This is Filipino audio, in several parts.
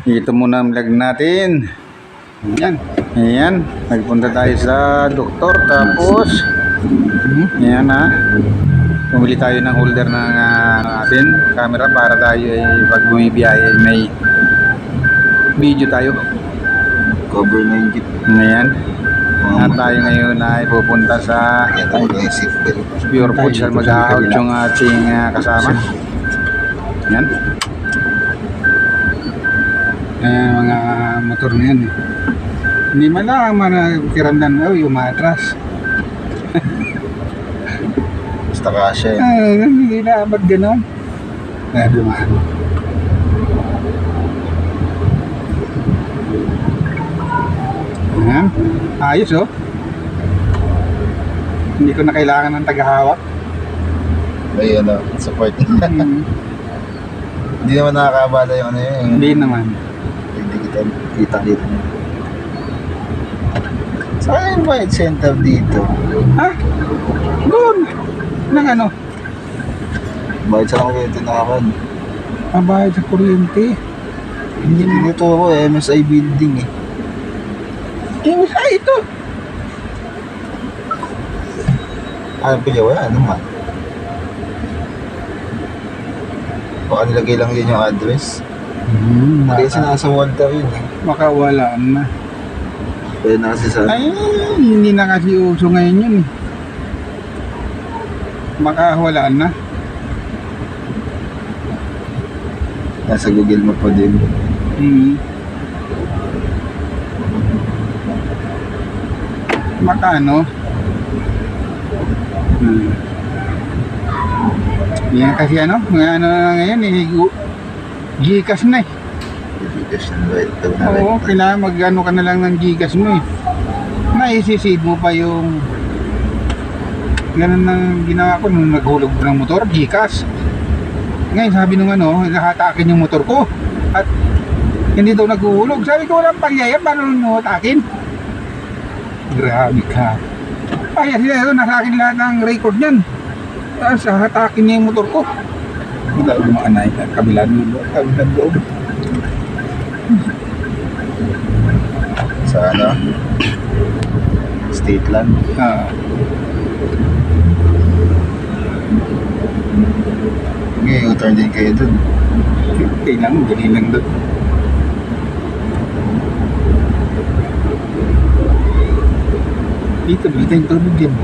Ito muna ang vlog natin. Yan. Ayan, nagpunta tayo sa doktor tapos ayan ha. Pumili tayo ng holder ng atin camera para tayo ay pag bumibiyahe may video tayo. Cover na yung jeep. Ayan. At tayo ngayon ay pupunta sa Pure Foods at mag-out yung ating kasama. Ayan. Mga motor na yan eh. Hindi man lang kiramdan yung matras. Basta kasya Hindi na, ba't gano'n? Dumaan. Ayan. Ayos oh. Hindi ko na kailangan ng tagahawak. may support. Hindi naman nakakabala yung Hindi naman. Hindi kita dito. Saan yung bayad center dito? Ha? Doon. Nang ano? Bayad sa lang dito nakakad. Mabayad sa kuryente. Hindi dito ako MSI building eh. Ito. Ano pa wala? Ano man? Baka nilagay lang yun yung address. Kasi nasa Walter yun eh. Makawalaan na. Kaya nasa sa... Ay, hindi na kasi uso ngayon yun eh. Makawalaan na. Nasa Google Map pa din. Makano? Yan kasi ano na ngayon eh, Gcash na eh. Because ito na Oo, kailangan mag-ano ka na lang ng Gcash mo eh. Naisisave mo pa yung ganun ang ginawa ko nung naghulog ng motor, Gcash. Ngayon sabi nung nakatakin yung motor ko at hindi daw naghuhulog. Sabi ko walang pagyaya, paano nung hatakin? Grabe ka. Ay, sila nasa akin lahat ng record niyan. Tapos hatakin niya yung motor ko. Hindi daw lumaanay sa kabilang loob. sa State Land. Okay, u-turn din kayo dun. Kailangan gani lang doon. Dito, bita yung tubig din.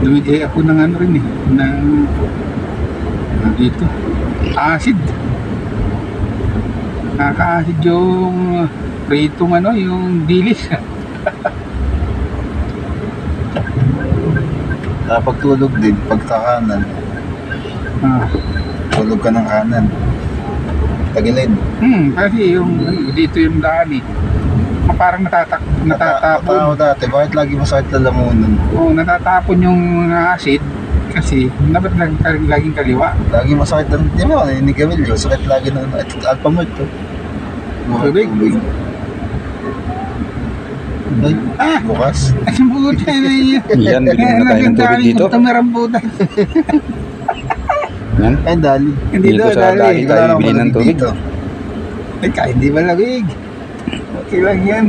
Lumigay ako ng ano rin eh, ng dito, acid. Nakaka-acid yung pritong yung dilis. Kapag tulog din, pagkakanan, tulog ka ng kanan. Tagilid. Kasi yung dito yung daan eh. Parang natatapon. Natao dati, bakit lagi masakit lalamunan? Oo, natatapon yung acid kasi dapat laging kaliwa. Lagi masakit ng, di ba, ni Camilo, sakit lagi ng Alphamart to. Tubig. Ay, bukas. Ay, buta na yun. Yan, bili muna tayo ng tubig dito. Tamerambutan. Yan. Ay, dali. Dito sa dali tayo bili ng tubig. Ay, kahit di ba labig? Okay lang yan.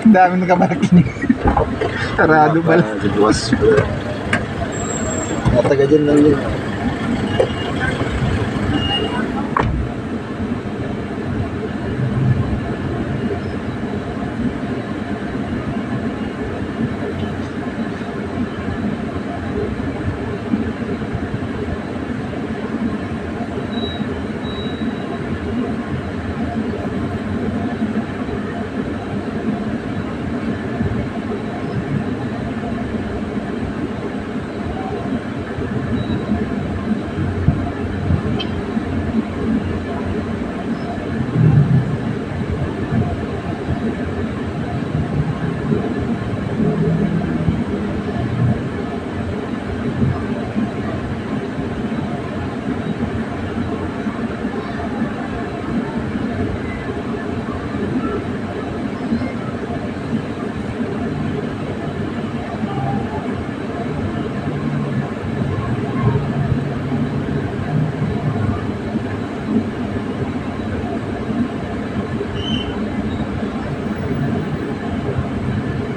Ang dami nakabakinig. Sarado pala. Bukas. Nataga dyan lang yun.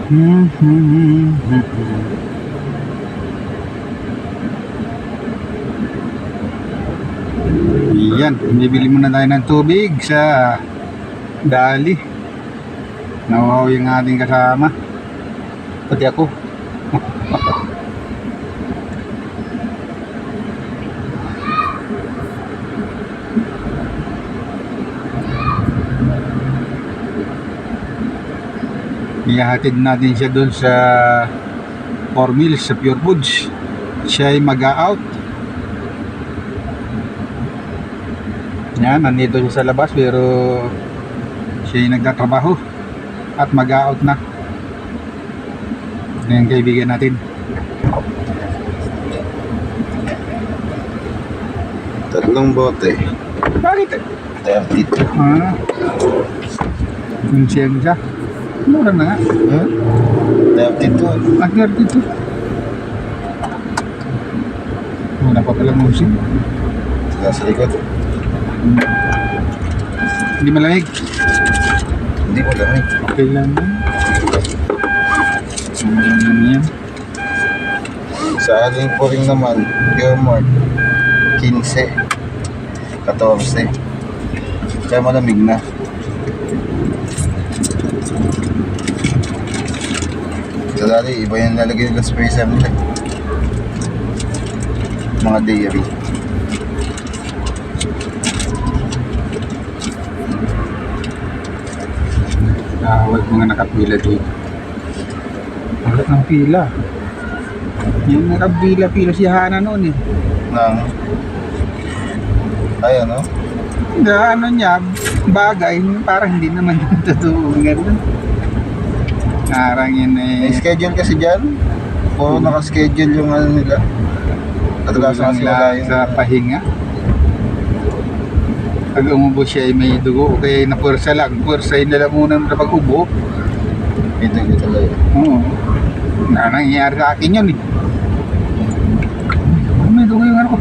Yan, bibili muna tayo ng tubig sa Dali. Nawaw yung ating kasama. Pati ako. Ihahatid natin siya doon sa 4 Mills sa Pure Foods. Siya ay mag-out. Yan, nandito siya sa labas pero siya ay nagtatrabaho at mag-out na. Yan kaibigan natin. Tatlong bote. Bakit? 32. Ah, yung siya. Mura na nga. 32. At 32. Muna pa pala musim. Nasa likod. Hindi malamig. Hindi mo lamig. Okay lang yan. Yan. Sa aling po rin naman, Pure Mart, 15. 14. Kaya malamig na. Sa dali, iba yung lalagay nila sa space nila. Mga dairy. Huwag mga nakapila dito. Wala ng pila. Yung nakapila si Hana noon eh. Nang ay ano? Na ano niya, bagay, parang hindi naman yung totoo. Ganun. Parang yun May eh. schedule kasi dyan. Puro naka-schedule yung ano nila. Kadalasan kasi wala yung sa pahinga. Pag umubo siya ay may dugo, o kaya napursa lang. Pursahin nila muna na pag-ubo. ito talaga. Oo. Nangyayari sa akin yun eh. May dugo yung ano ko.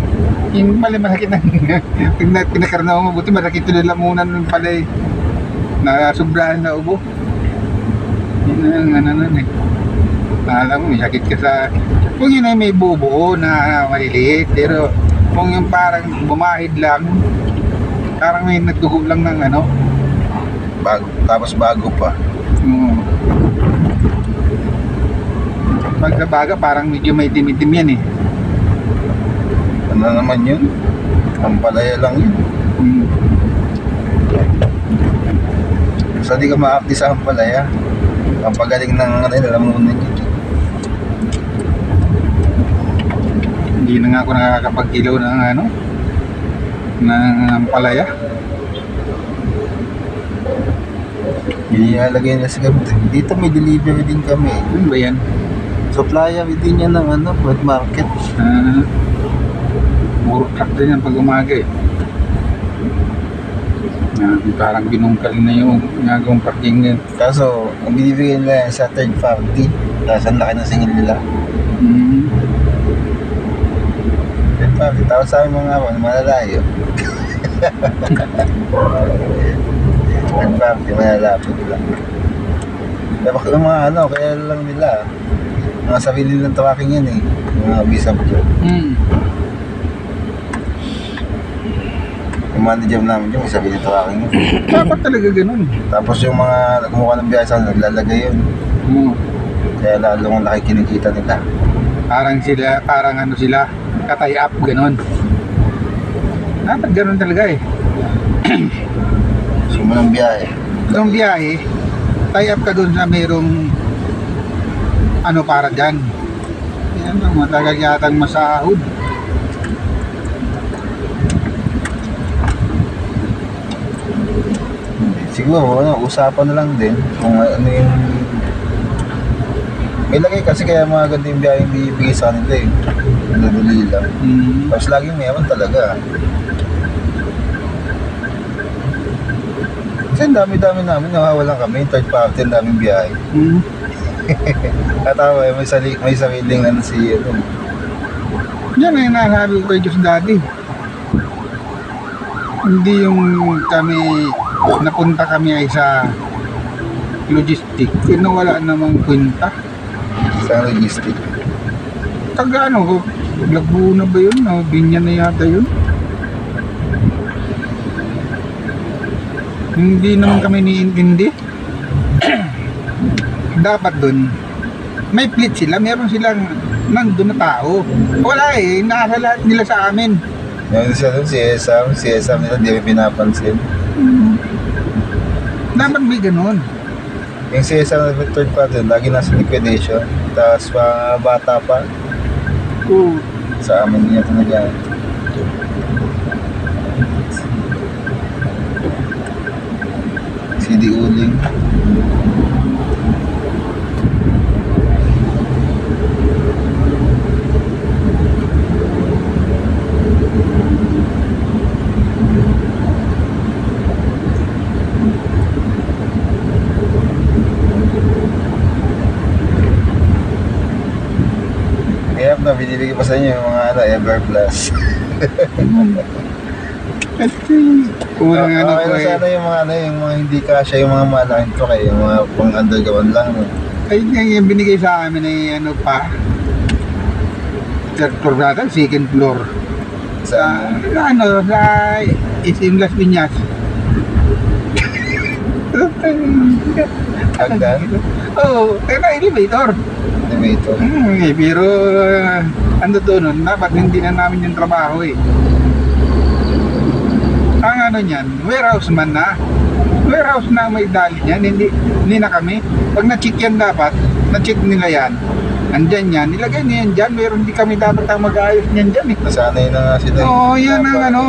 Yung pala masakit na. Pag pinakarna mo, buti masakit nila muna nun pala eh. Nasubrahan na ubo. Yun na yung ano nun eh. Alam mo, may sakit ka sa... Kung yun ay may bubuo na maliliit, pero kung yung parang bumahid lang, parang may nagdugo lang ng ano. Bago, tapos bago pa. Pag sa baga, parang medyo may timitim yan eh. Ano naman yun? Ang palaya lang yun. So di ka ma-update sa ampalaya. Ang pagaling ng ano yun, alam mo na yun. Hindi na nga ako nakakapagkilaw ng ano, ng ampalaya. Ilalagay na sa gamit. Dito may delivery din kami. Ano ba yan? Supplier din yan ng ano, wet market. Puro truck din yan pag umaga eh. Parang binungkal na yung ginagawang parking na yun. Kaso, ang binibigay nila yan sa third party. Tapos ang laki ng singil nila. Third party. Tapos sa amin mga ako, malalayo. Third party, malalapit lang. Kaya baka yung mga ano, kaya lang nila. Mga sarili nilang tracking yan eh. Mga bisap dyan. Yung manager namin dyan, may sarili tracking yun. Dapat talaga ganun. Tapos yung mga kumuha ng biyahe sa naglalagay yun. Kaya lalong laki kinikita nila. Parang ano sila, katay up, ganun. Dapat ganun talaga eh. Simulang biyahe. Itong biyahe, tie up ka dun sa mayroong ano para dyan. Yan ang matagal yatang masahod. Siguro, ano, usapan na lang din kung ano yung... May lagay kasi kaya mga ganda yung biyahe yung bibigay sa kanila eh. Nadali lang. Tapos laging meron talaga. Kasi ang dami-dami namin, nawawalan kami, third party, ang daming biyahe. Katawa eh, may sariling ano si ano. Yan ang nasabi ko kay Diyos dati. Hindi yung kami napunta kami ay sa logistic, nawala namang kwenta. Sa logistic. Taga ano, Laguna ba yun? O, Binyan na yata yun. Hindi naman kami niintindi. Dapat dun, may fleet sila, meron silang nandun na tao. Wala eh, nasa lahat nila sa amin. Yung isa doon, si Esam nila, di may pinapansin. Dapat may ganun. Yung si Esam na third party, lagi nasa liquidation. Tapos mga bata pa, Oo. sa amin niya talaga. CD Uling. Kaya na binibigay pa sa inyo yung mga Everplus. Unang ano Okay ko na eh. sana yung mga yung mga hindi kasya, yung mga malaking truck eh, yung mga pang underground lang. No? Ay, yung binigay sa amin ay ano pa. Third floor natin, second floor. Sa, Sa SM Las Piñas. hagdan, Oo, kaya elevator. elevator. Pero ano doon, dapat hindi na namin yung trabaho eh. Ang ano niyan, warehouse man na. Warehouse na may dali niyan, hindi na kami. Pag na-check yan dapat, na-check nila yan. Andyan yan, nilagay niya yan dyan. Meron di kami dapat ang mag-ayos niyan dyan eh. Nasanay na nga sila. Oo, yan ang ano.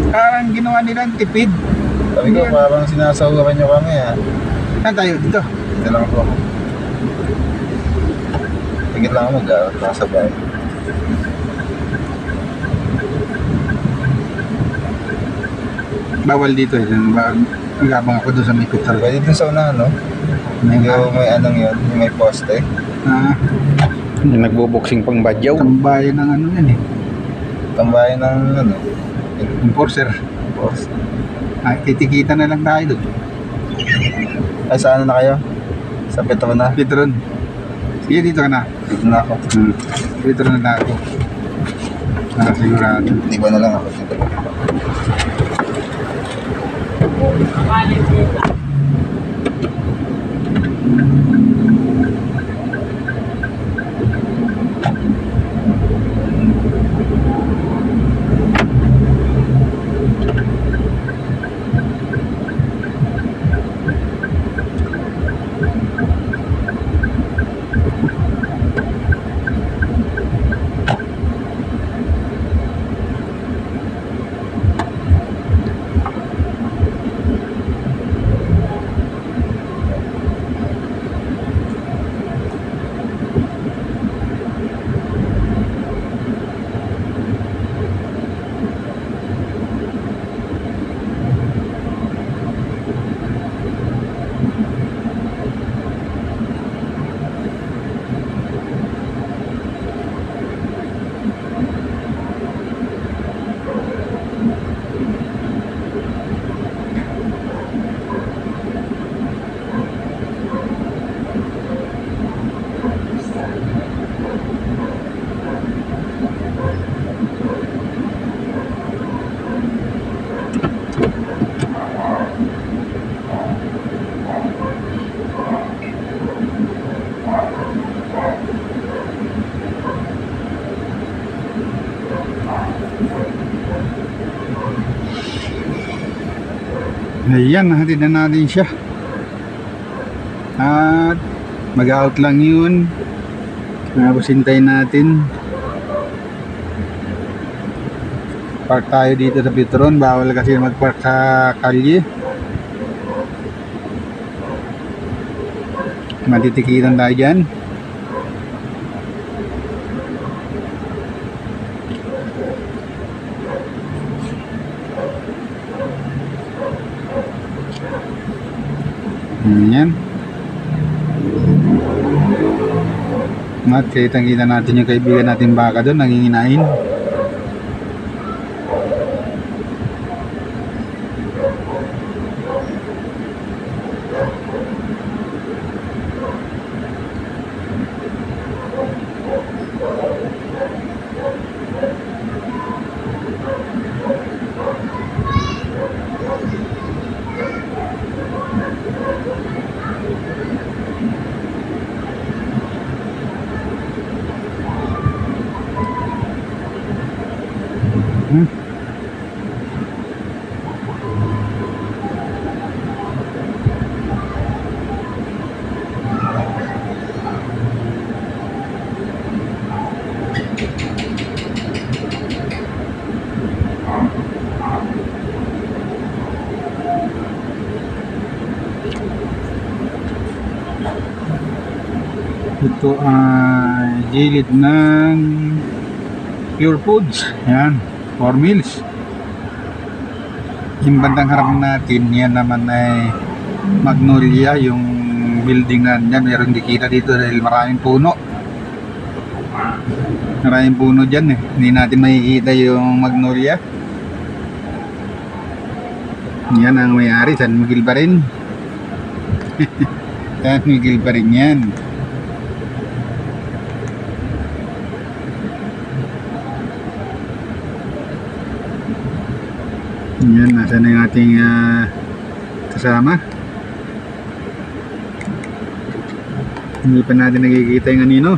Parang ginawa nilang tipid. Sabi ko, parang sinasawakan nyo kami ha. Saan tayo dito? Ito lang po. Tigil lang ako mag-aawat lang sa bahay. Bawal dito eh. Magabang ako doon sa may kutsal. Pwede dun sa unahan, no? Yung may anong yun, yung may poste. Yung nagbo-boxing pang badyaw. Tambayan ng ano yan eh. Tambayan ng ano, Enforcer. poste. Kitikita na lang tayo doon. Ay, saan na kayo? Sa Petron na? Petron. Sige, dito ka na. Dito na ako. Petron na ako. Nakasigurado. Di ba na lang ako dito? Ayan, nahatid na natin siya. At mag-out lang yun. Tapos hintayin natin. Park tayo dito sa Petron. Bawal kasi mag-park sa kalye. Matitikitan tayo dyan. Ayan. At kitang-kita natin yung kaibigan natin baka doon, nanginginain. Hmm? Ito ay gilid ng Pure Foods. Yan, 4 meals. Yung bandang harap natin, yan naman ay Magnolia, yung building na yan. Meron di kita dito dahil maraming puno. Maraming puno dyan eh. Hindi natin makikita yung Magnolia. Yan ang may-ari, San Miguel pa rin. San Miguel pa rin yan. Yan, nasa na yung ating kasama. Hindi pa natin nakikita yung anino.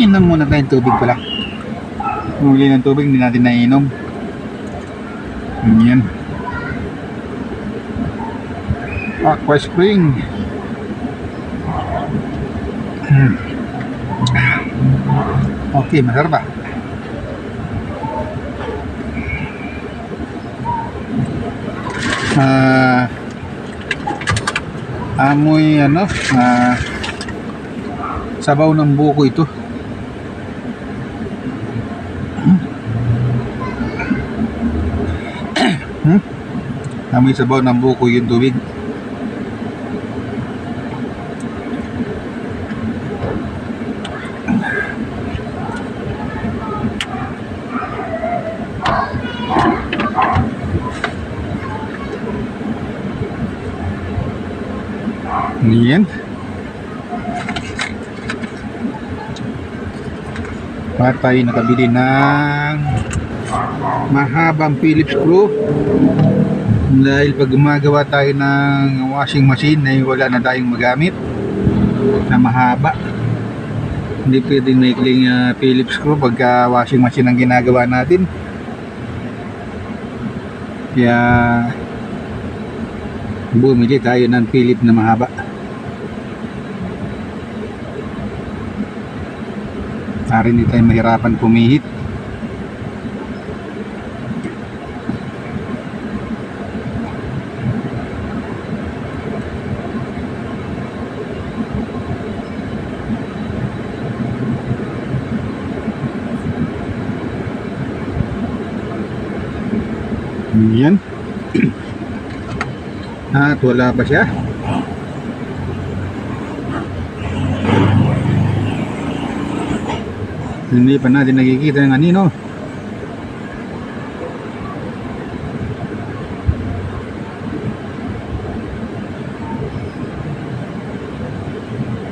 Inom muna tayong tubig pala. Huli ng tubig, hindi natin nainom. Yan. Aqua Spring. Okay, masarap ba? Amoy ano, sabaw ng buko ito. Amoy sabaw ng buko yung tubig. Yan. At tayo nakabili ng mahabang Phillips screw dahil pag gumagawa tayo ng washing machine ay wala na tayong magamit na mahaba. Hindi pwedeng maikling Phillips screw pagka washing machine ang ginagawa natin. Kaya bumili tayo ng Phillips na mahaba para hindi tayo mahirapan pumihit. Yan. At wala pa siya. Hindi pa natin nakikita yung anino.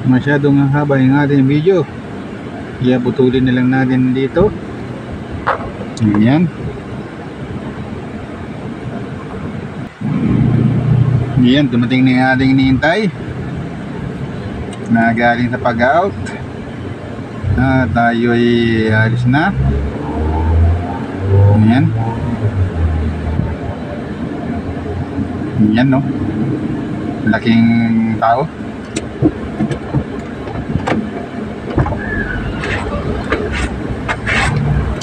Masyadong haba yung ating video. Kaya putulin na lang natin dito. Yan. Yan, dumating na yung ating hinihintay na galing sa pag-out. Tayo ay alis na. Yan. Yan, no? Laking tao.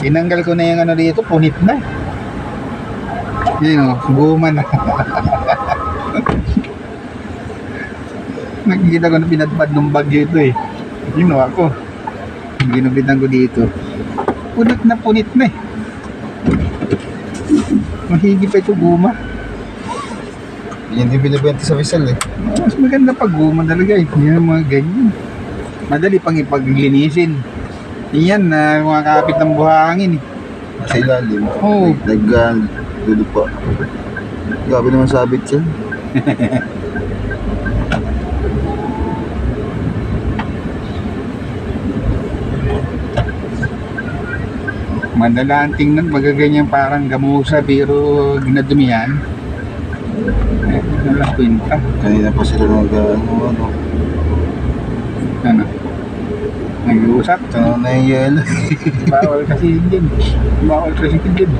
Tinanggal ko na yung ano dito, punit na. Yan, no? Guma na. Nakikita ko na pinatpad ng bagyo ito eh. Yun o ako. Ginubitan ko dito. Punit na eh. Mahigi pa ito guma. Yan din binibenta sa Rizal eh. Mas maganda pag guma talaga eh. Yan ang mga ganyan. Madali pang ipaglinisin. Yan na mga kapit ng buhangin eh. Sa ilalim. Oo. Nagdulo pa. Grabe naman sabit yan. Madalaan tingnan, magaganyan parang gamusa pero ginadumihan. Wala kwenta. Kanina pa sila ano. Ano? Nag-uusap. Tanong na yung yelo. Bawal kasi din. Bawal kasi din.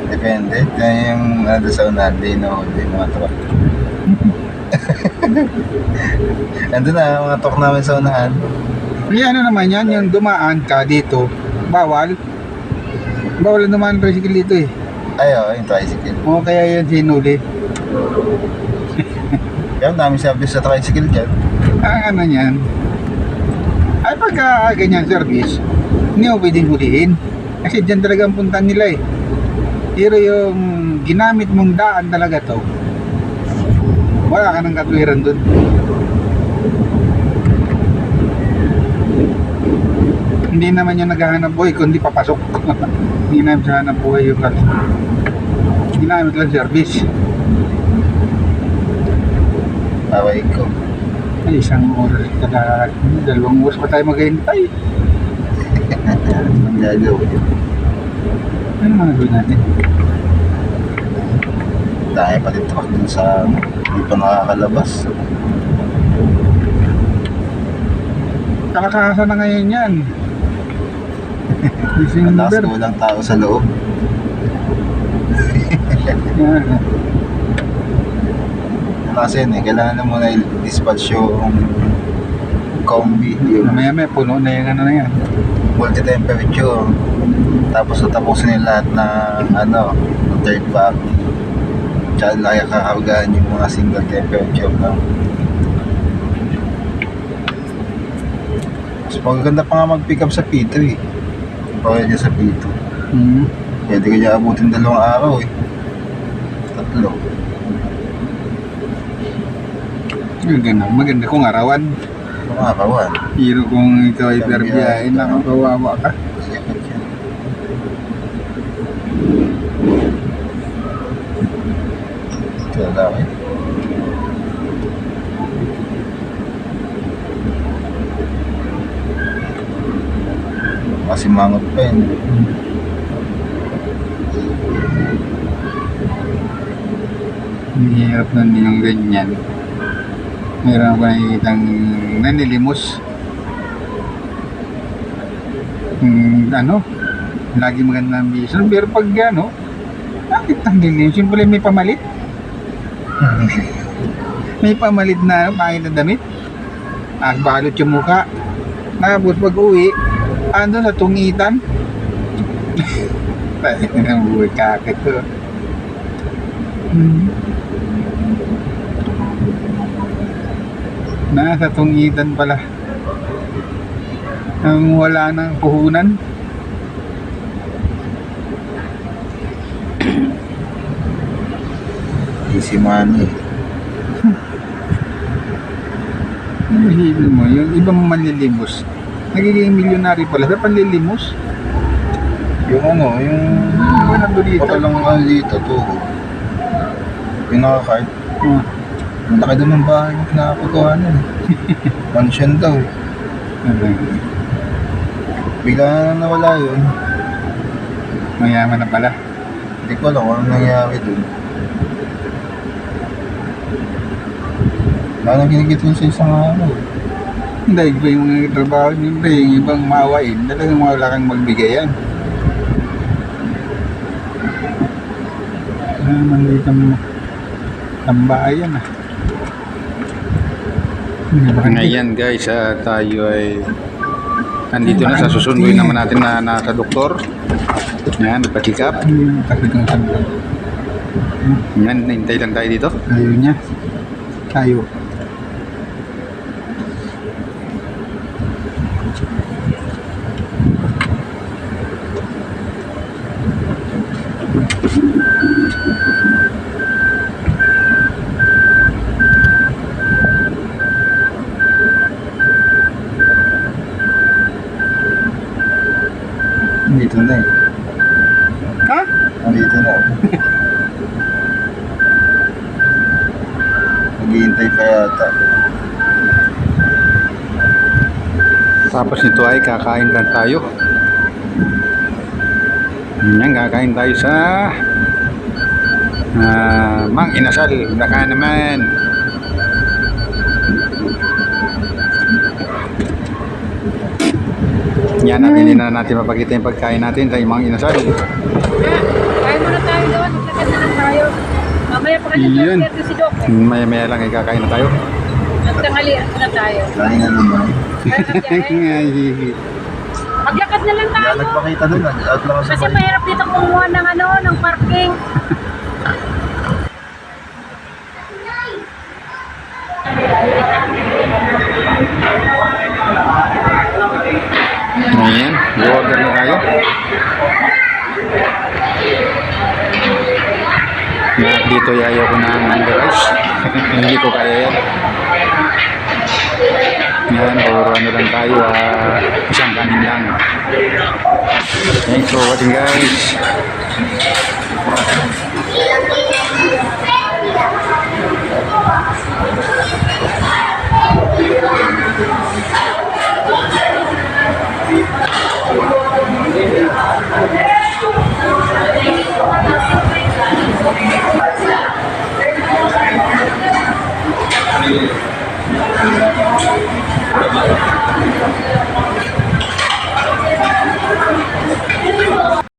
Depende. Kaya yung ano sa unahan, di mga truck. Ando na, mga truck namin sa unahan. May ano naman yan, yung dumaan ka dito, bawal. Bawal na dumaan tricycle dito eh. Ayaw, yung tricycle. O kaya yan sinuli. Kaya ang daming service sa tricycle dyan. Ang ano yan, ay pagka ganyan service, hindi mo pwedeng hulihin. Kasi dyan talaga ang punta nila eh. Pero yung ginamit mong daan talaga to, wala ka ng katwiran dun. Hindi naman yung naghahanap buhay, kundi papasok. Hindi naman sa hanap buhay yung ginamit lang service. Away ko. Ay, isang oras kada, 2 oras pa tayo maghihintay. Ang gagawin. Ano mga gawin natin? Dahil pa rin truck dun sa hindi pa nakakalabas. Kalakasa na ngayon yan. Malakas December. ko walang tao sa loob. Yan. Kasi yun eh, kailangan na muna i-dispatch yung combi, yung Mamaya puno na yung ano na yan. multi-temperature. Tapos natapusin yung lahat ng ng third party. Tsaka laki kakargahan yung mga single temperature lang. Mas magaganda pa nga mag-pick up sa P2 eh. Pwede sa P2. Pwede ka niya abutin 2 araw eh. 3. Maganda kung arawan. Mga arawan. Pero kung ikaw ay perbiyahin, nakakawawa ka. Sikat yan. Ito lalaki. Kasi mangot pa yun. Hirap na yung ganyan. Meron ko nakikitang nanilimos. Lagi maganda ang vision. Pero pag bakit ang lilim? Siyempre may pamalit. May pamalit na pangit na damit. Balot yung mukha. Tapos pag uwi, ando sa tungitan. Tayo ng buhay kakit ko. Nasa tungitan pala. Ang wala ng puhunan. Easy money. Isipin mo, yung ibang manlilimos, nagiging milyonary pala sa panlilimos. Yung Nandun dito. patalang dito to. Yung naka-card. Ang laki doon ng bahay yung pinakapagawa nun. Mansion daw. Bigla na nawala yun. Mayaman na pala. Hindi ko alam kung anong nangyari dun. Parang ginigit yun sa isang Dahil ba yung mga trabaho nyo, yung ibang maawain, talagang wala kang magbigay yan. Nandito mo tambayan ah. Ngayon guys, tayo ay nandito na sa susunduin naman natin na nasa doktor. Yan, nagpa-check up. Kasi kung saan ba? Yan, hintay lang tayo dito. Ayaw niya. Tayo. Dito na eh. Ha? Nandito na. Naghihintay pa yata. Tapos nito ay kakain lang tayo. Yan, kakain tayo sa Mang Inasal. Baka naman. Yan, hindi na natin mapakita yung pagkain natin sa Mang Inasal. Kain muna tayo doon. Magkakit na lang tayo. Mamaya pa kanya Yun. dito si Doc. Maya-maya lang ay kakain na tayo. Nagtanghalian na tayo. Kain na naman. Maglakad na lang Kaya tayo. nagpakita doon. Nag-out lang ako sa Kasi balik. mahirap dito kumuha ng ng parking. Ayan, i-order na tayo. Na dito ayaw ko ng underice. Hindi ko kaya yan. Yan, or ano lang tayo, isang kanin lang. Thanks for watching, guys.